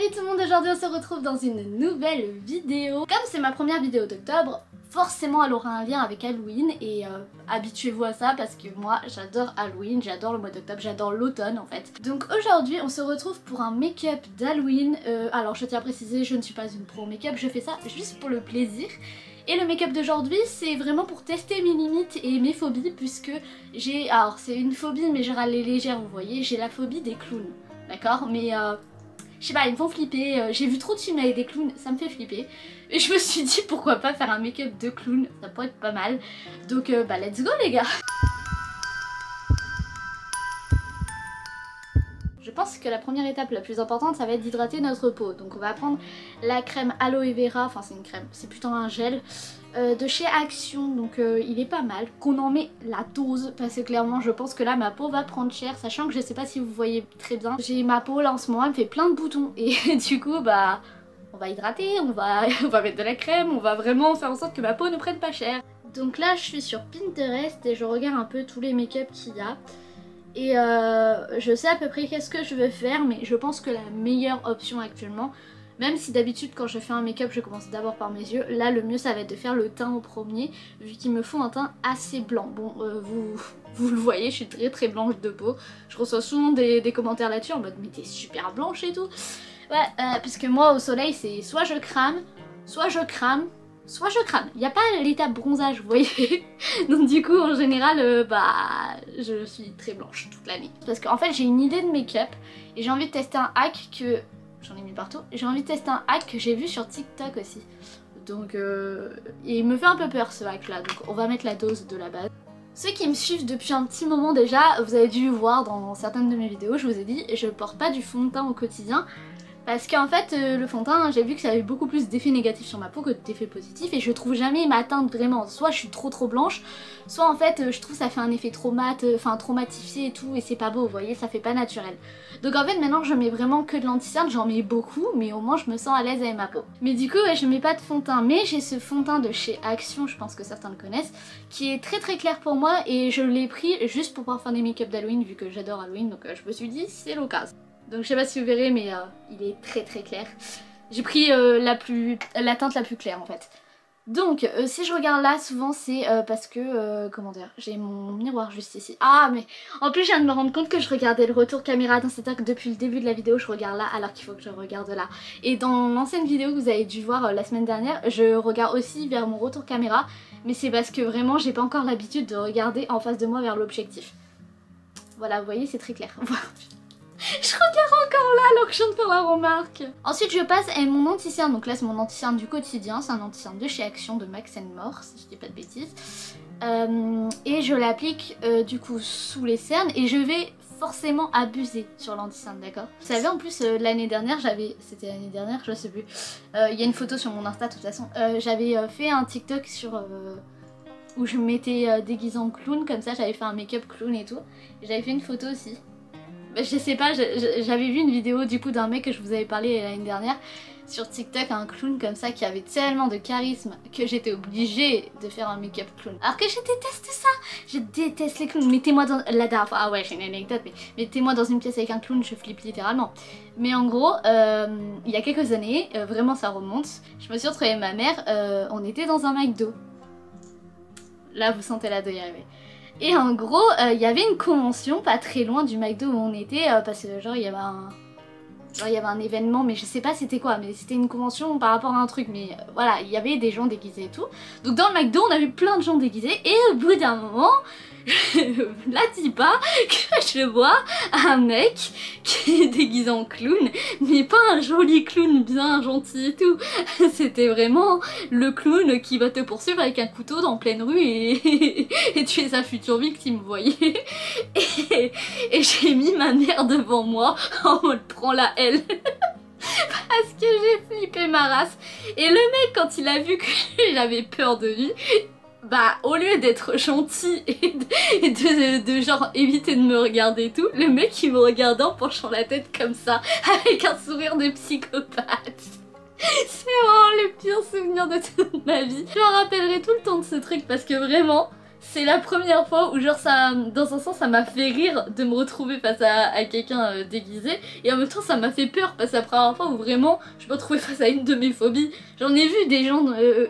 Salut tout le monde, aujourd'hui on se retrouve dans une nouvelle vidéo. Comme c'est ma première vidéo d'octobre, forcément elle aura un lien avec Halloween et habituez-vous à ça parce que moi j'adore Halloween, j'adore le mois d'octobre, j'adore l'automne en fait. Donc aujourd'hui on se retrouve pour un make-up d'Halloween. Alors je tiens à préciser, je ne suis pas une pro make-up, je fais ça juste pour le plaisir. Et le make-up d'aujourd'hui c'est vraiment pour tester mes limites et mes phobies puisque j'ai... Alors c'est une phobie mais je râle légère, vous voyez, j'ai la phobie des clowns. D'accord, mais je sais pas, ils me font flipper, j'ai vu trop de films avec des clowns, ça me fait flipper. Et je me suis dit pourquoi pas faire un make-up de clown, ça pourrait être pas mal. Donc bah let's go les gars. Je pense que la première étape la plus importante ça va être d'hydrater notre peau. Donc on va prendre la crème aloe vera, enfin c'est une crème, c'est plutôt un gel de chez Action, donc il est pas mal. Qu'on en met la dose parce que clairement je pense que là ma peau va prendre cher, sachant que je sais pas si vous voyez très bien. J'ai ma peau là en ce moment, elle me fait plein de boutons et du coup bah on va hydrater, on va mettre de la crème, on va vraiment faire en sorte que ma peau ne prenne pas cher. Donc là je suis sur Pinterest et je regarde un peu tous les make-up qu'il y a. Et je sais à peu près qu'est-ce que je veux faire, mais je pense que la meilleure option actuellement, même si d'habitude quand je fais un make-up je commence d'abord par mes yeux, là le mieux ça va être de faire le teint au premier, vu qu'il me faut un teint assez blanc. Bon vous le voyez, je suis très blanche de peau, je reçois souvent des commentaires là-dessus en mode mais t'es super blanche et tout. Ouais, parce que moi au soleil c'est soit je crame, soit je crame, soit je crame. Il n'y a pas l'étape bronzage, vous voyez. Donc du coup en général bah je suis très blanche toute l'année. Parce qu'en fait j'ai une idée de make-up et j'ai envie de tester un hack que... J'en ai mis partout. J'ai envie de tester un hack que j'ai vu sur TikTok aussi. Donc il me fait un peu peur ce hack là. Donc on va mettre la dose de la base. Ceux qui me suivent depuis un petit moment déjà, vous avez dû voir dans certaines de mes vidéos, je vous ai dit, je porte pas du fond de teint au quotidien. Parce qu'en fait le fond de teint j'ai vu que ça avait beaucoup plus d'effets négatifs sur ma peau que d'effets positifs et je trouve jamais ma teinte vraiment, soit je suis trop blanche, soit en fait je trouve ça fait un effet trop mat, enfin trop matifié et tout et c'est pas beau, vous voyez, ça fait pas naturel. Donc en fait maintenant je mets vraiment que de l'anti-cerne, j'en mets beaucoup mais au moins je me sens à l'aise avec ma peau. Mais du coup ouais, je mets pas de fond de teint, mais j'ai ce fond de teint de chez Action, je pense que certains le connaissent, qui est très clair pour moi et je l'ai pris juste pour pouvoir faire des make-up d'Halloween vu que j'adore Halloween, donc je me suis dit c'est l'occasion. Donc je sais pas si vous verrez mais il est très clair. J'ai pris la teinte la plus claire en fait. Donc si je regarde là souvent c'est parce que, comment dire, j'ai mon miroir juste ici. Ah mais en plus je viens de me rendre compte que je regardais le retour caméra, c'est-à-dire que depuis le début de la vidéo je regarde là alors qu'il faut que je regarde là. Et dans l'ancienne vidéo que vous avez dû voir la semaine dernière, je regarde aussi vers mon retour caméra. Mais c'est parce que vraiment j'ai pas encore l'habitude de regarder en face de moi vers l'objectif. Voilà, vous voyez c'est très clair. Je regarde encore là alors que je viens de faire la remarque. Ensuite je passe à mon anti-cerne, donc là c'est mon anti-cerne du quotidien, c'est un anti-cerne de chez Action de Max More si je dis pas de bêtises. Et je l'applique du coup sous les cernes et je vais forcément abuser sur l'anti-cerne, d'accord. Vous savez en plus l'année dernière c'était l'année dernière je sais plus, il y a une photo sur mon Insta de toute façon, j'avais fait un TikTok sur... où je m'étais déguisée en clown comme ça, j'avais fait un make-up clown et tout. J'avais fait une photo aussi. Je sais pas, j'avais vu une vidéo du coup d'un mec que je vous avais parlé l'année dernière sur TikTok, un clown comme ça qui avait tellement de charisme que j'étais obligée de faire un make-up clown. Alors que je déteste ça, je déteste les clowns. Mettez-moi dans... La dernière fois, ah ouais j'ai une anecdote, mais mettez-moi dans une pièce avec un clown, je flippe littéralement. Mais en gros, il y a quelques années, vraiment ça remonte, je me suis retrouvée avec ma mère, on était dans un McDo. Là vous sentez la de y arriver. Et en gros, il y avait une convention pas très loin du McDo où on était, parce que genre il y avait un événement, mais je sais pas c'était quoi, mais c'était une convention par rapport à un truc, mais voilà, il y avait des gens déguisés et tout. Donc dans le McDo, on a vu plein de gens déguisés, et au bout d'un moment, là dis pas que je vois un mec qui est déguisé en clown, mais pas un joli clown bien gentil et tout. C'était vraiment le clown qui va te poursuivre avec un couteau dans pleine rue et tuer sa future victime, vous voyez. Et j'ai mis ma mère devant moi en mode prends la L. Parce que j'ai flippé ma race. Et le mec quand il a vu que j'avais peur de lui, bah au lieu d'être gentil et de genre éviter de me regarder et tout, le mec il me regardait en penchant la tête comme ça, avec un sourire de psychopathe. C'est vraiment le pire souvenir de toute ma vie. Je me rappellerai tout le temps de ce truc parce que vraiment, c'est la première fois où genre ça, dans un sens ça m'a fait rire de me retrouver face à quelqu'un déguisé, et en même temps ça m'a fait peur parce que c'est la première fois où vraiment je me retrouvais face à une de mes phobies. J'en ai vu des gens,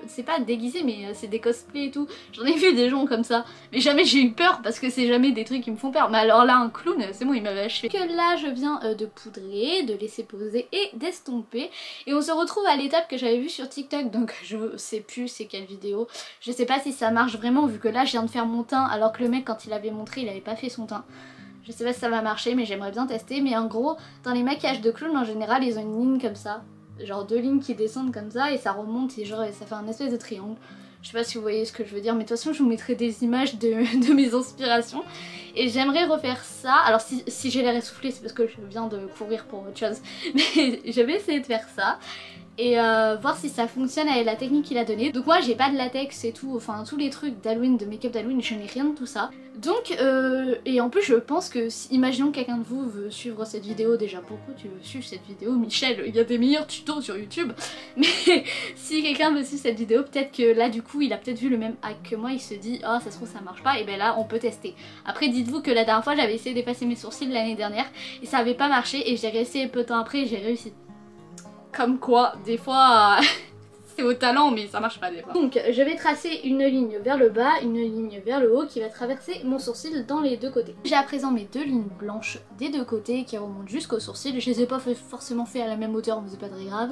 c'est pas déguisés mais c'est des cosplays et tout, j'en ai vu des gens comme ça, mais jamais j'ai eu peur parce que c'est jamais des trucs qui me font peur. Mais alors là un clown, c'est bon, il m'avait achevé. Que là je viens de poudrer, de laisser poser et d'estomper, et on se retrouve à l'étape que j'avais vue sur TikTok, donc je sais plus c'est quelle vidéo, je sais pas si ça marche vraiment vu que là je viens de faire mon teint alors que le mec quand il avait montré il avait pas fait son teint. Je sais pas si ça va marcher mais j'aimerais bien tester. Mais en gros dans les maquillages de clown en général ils ont une ligne comme ça, genre 2 lignes qui descendent comme ça et ça remonte et genre ça fait un espèce de triangle. Je sais pas si vous voyez ce que je veux dire mais de toute façon je vous mettrai des images de mes inspirations. Et j'aimerais refaire ça. Alors si j'ai l'air essoufflée c'est parce que je viens de courir pour autre chose. Mais je vais essayer de faire ça et voir si ça fonctionne avec la technique qu'il a donnée. Donc moi j'ai pas de latex et tout, enfin tous les trucs d'Halloween, de make-up d'Halloween, je n'ai rien de tout ça. Donc et en plus je pense que imaginons que quelqu'un de vous veut suivre cette vidéo, déjà pourquoi tu veux suivre cette vidéo Michel, il y a des meilleurs tutos sur YouTube. Mais si quelqu'un veut suivre cette vidéo, peut-être que là du coup il a peut-être vu le même hack que moi, il se dit oh ça se trouve ça marche pas, et ben là on peut tester. Après dites-vous que la dernière fois j'avais essayé d'effacer mes sourcils l'année dernière et ça avait pas marché et j'ai réessayé peu de temps après et j'ai réussi. Comme quoi, des fois, c'est au talent, mais ça marche pas des fois. Donc, je vais tracer une ligne vers le bas, une ligne vers le haut qui va traverser mon sourcil dans les deux côtés. J'ai à présent mes 2 lignes blanches des deux côtés qui remontent jusqu'au sourcil. Je les ai pas forcément fait à la même hauteur, mais c'est pas très grave.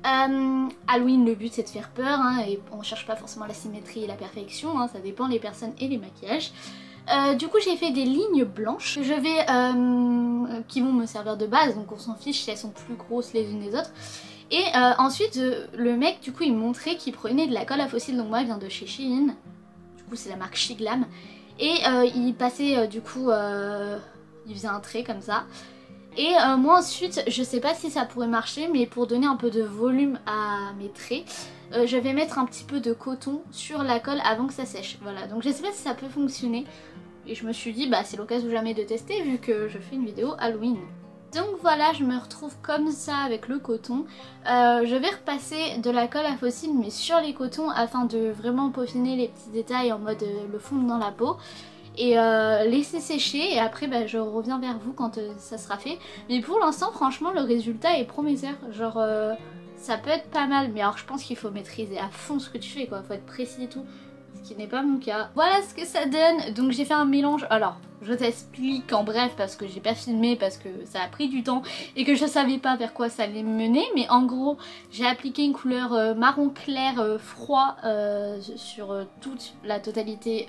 Halloween, le but c'est de faire peur, hein, et on cherche pas forcément la symétrie et la perfection, hein, ça dépend les personnes et les maquillages. Du coup j'ai fait des lignes blanches que je vais, qui vont me servir de base, donc on s'en fiche si elles sont plus grosses les unes les autres. Et ensuite le mec du coup il montrait qu'il prenait de la colle à fossiles, donc moi il vient de chez Shein, du coup c'est la marque Shiglam, et il passait du coup, il faisait un trait comme ça. Et moi ensuite, je sais pas si ça pourrait marcher, mais pour donner un peu de volume à mes traits, je vais mettre un petit peu de coton sur la colle avant que ça sèche. Voilà, donc je sais pas si ça peut fonctionner. Et je me suis dit, bah c'est l'occasion jamais de tester vu que je fais une vidéo Halloween. Donc voilà, je me retrouve comme ça avec le coton. Je vais repasser de la colle à fossiles mais sur les cotons afin de vraiment peaufiner les petits détails en mode le fondre dans la peau. Et laisser sécher, et après bah, je reviens vers vous quand ça sera fait. Mais pour l'instant franchement le résultat est prometteur, genre ça peut être pas mal, mais alors je pense qu'il faut maîtriser à fond ce que tu fais quoi, faut être précis et tout, ce qui n'est pas mon cas. Voilà ce que ça donne. Donc j'ai fait un mélange, alors je t'explique en bref parce que j'ai pas filmé, parce que ça a pris du temps et que je savais pas vers quoi ça allait me mener, mais en gros j'ai appliqué une couleur marron clair froid sur toute la totalité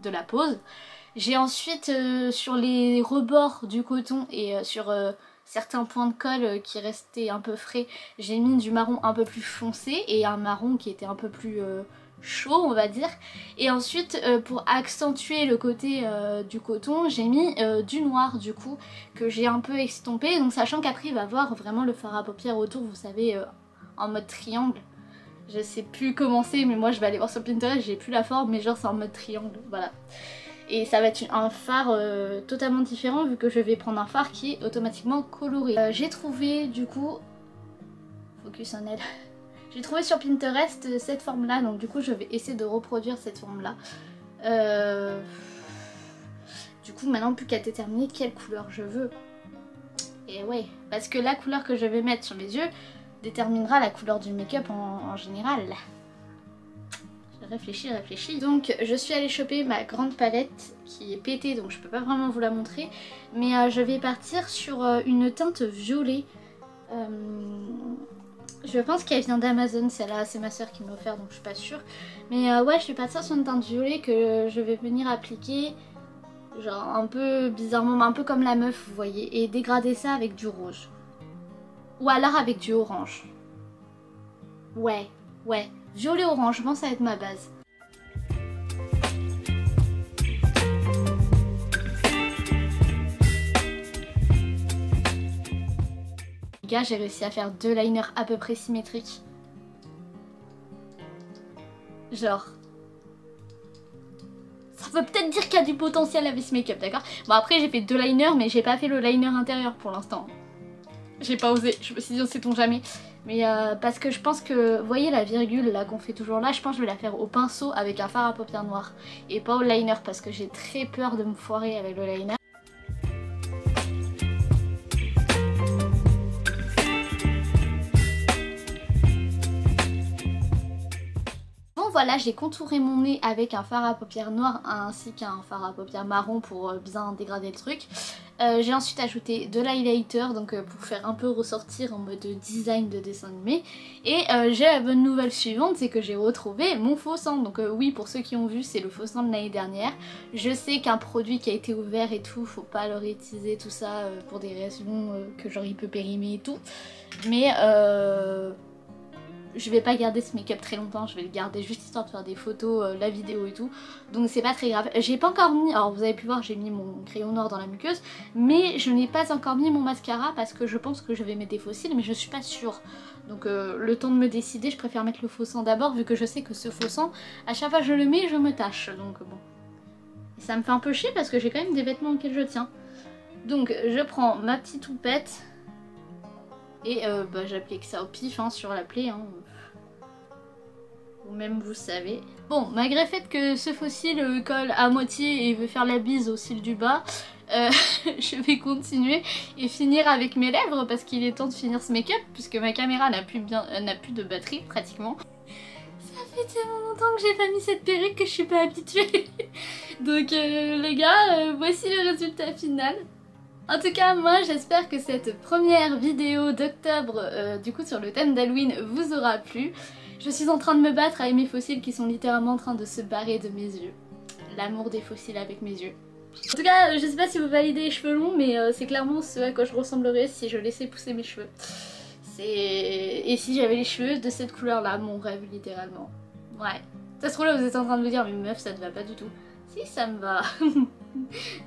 de la pose. J'ai ensuite sur les rebords du coton et sur certains points de colle qui restaient un peu frais, j'ai mis du marron un peu plus foncé et un marron qui était un peu plus chaud on va dire. Et ensuite pour accentuer le côté du coton j'ai mis du noir du coup que j'ai un peu estompé, donc sachant qu'après il va avoir vraiment le fard à paupières autour, vous savez en mode triangle. Je sais plus comment c'est, mais moi je vais aller voir sur Pinterest, j'ai plus la forme, mais genre c'est en mode triangle, voilà. Et ça va être un fard totalement différent vu que je vais prendre un fard qui est automatiquement coloré. J'ai trouvé du coup, focus en elle, j'ai trouvé sur Pinterest cette forme là, donc du coup je vais essayer de reproduire cette forme là. Du coup maintenant plus qu'à déterminer quelle couleur je veux. Et ouais, parce que la couleur que je vais mettre sur mes yeux déterminera la couleur du make-up en général. Je réfléchis. Donc je suis allée choper ma grande palette qui est pétée, donc je peux pas vraiment vous la montrer. Mais je vais partir sur une teinte violet. Je pense qu'elle vient d'Amazon, celle-là, c'est ma soeur qui m'a offert, donc je suis pas sûre. Mais ouais, je vais partir sur une teinte violet que je vais venir appliquer, genre un peu bizarrement, un peu comme la meuf, vous voyez, et dégrader ça avec du rouge. Ou alors avec du orange. Ouais, violet orange, je pense que ça va être ma base. Les gars, j'ai réussi à faire 2 liners à peu près symétriques. Genre... ça veut peut-être dire qu'il y a du potentiel avec ce make-up, d'accord? Bon après j'ai fait 2 liners mais j'ai pas fait le liner intérieur pour l'instant. J'ai pas osé, je me suis dit on sait-on jamais. Mais parce que je pense que, vous voyez la virgule là qu'on fait toujours là, je pense que je vais la faire au pinceau avec un fard à paupières noir et pas au liner parce que j'ai très peur de me foirer avec le liner. Voilà, j'ai contouré mon nez avec un fard à paupières noir ainsi qu'un fard à paupières marron pour bien dégrader le truc. J'ai ensuite ajouté de l'highlighter donc pour faire un peu ressortir en mode design de dessin animé. Et j'ai la bonne nouvelle suivante, c'est que j'ai retrouvé mon faux sang. Donc oui, pour ceux qui ont vu, c'est le faux sang de l'année dernière. Je sais qu'un produit qui a été ouvert et tout, faut pas le réutiliser tout ça pour des raisons que genre il peut périmer et tout. Mais je vais pas garder ce make-up très longtemps, je vais le garder juste histoire de faire des photos, la vidéo et tout. Donc c'est pas très grave. J'ai pas encore mis, alors vous avez pu voir j'ai mis mon crayon noir dans la muqueuse, mais je n'ai pas encore mis mon mascara parce que je pense que je vais mettre des faux cils mais je suis pas sûre. Donc le temps de me décider, je préfère mettre le faux sang d'abord vu que je sais que ce faux sang, à chaque fois que je le mets, je me tâche. Donc bon. Et ça me fait un peu chier parce que j'ai quand même des vêtements auxquels je tiens. Donc je prends ma petite houppette. Et j'applique ça au pif hein, sur la plaie. Hein. Ou même vous savez. Bon, malgré le fait que ce faux cil colle à moitié et veut faire la bise au cil du bas, je vais continuer et finir avec mes lèvres parce qu'il est temps de finir ce make-up puisque ma caméra n'a plus de batterie pratiquement. Ça fait tellement longtemps que j'ai pas mis cette perruque que je suis pas habituée. Donc les gars, voici le résultat final. En tout cas, moi j'espère que cette première vidéo d'octobre du coup sur le thème d'Halloween vous aura plu. Je suis en train de me battre avec mes fossiles qui sont littéralement en train de se barrer de mes yeux. L'amour des fossiles avec mes yeux. En tout cas, je sais pas si vous validez les cheveux longs, mais c'est clairement ce à quoi je ressemblerais si je laissais pousser mes cheveux. Et si j'avais les cheveux de cette couleur là, mon rêve littéralement. Ouais. Ça se trouve là vous êtes en train de me dire mais meuf ça te va pas du tout. Si ça me va.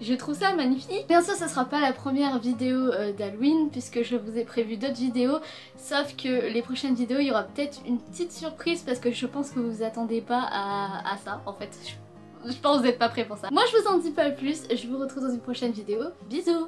Je trouve ça magnifique. Bien sûr ça sera pas la première vidéo d'Halloween puisque je vous ai prévu d'autres vidéos. Sauf que les prochaines vidéos il y aura peut-être une petite surprise parce que je pense que vous vous attendez pas à ça en fait. Je pense que vous n'êtes pas prêts pour ça. Moi je vous en dis pas plus, je vous retrouve dans une prochaine vidéo. Bisous.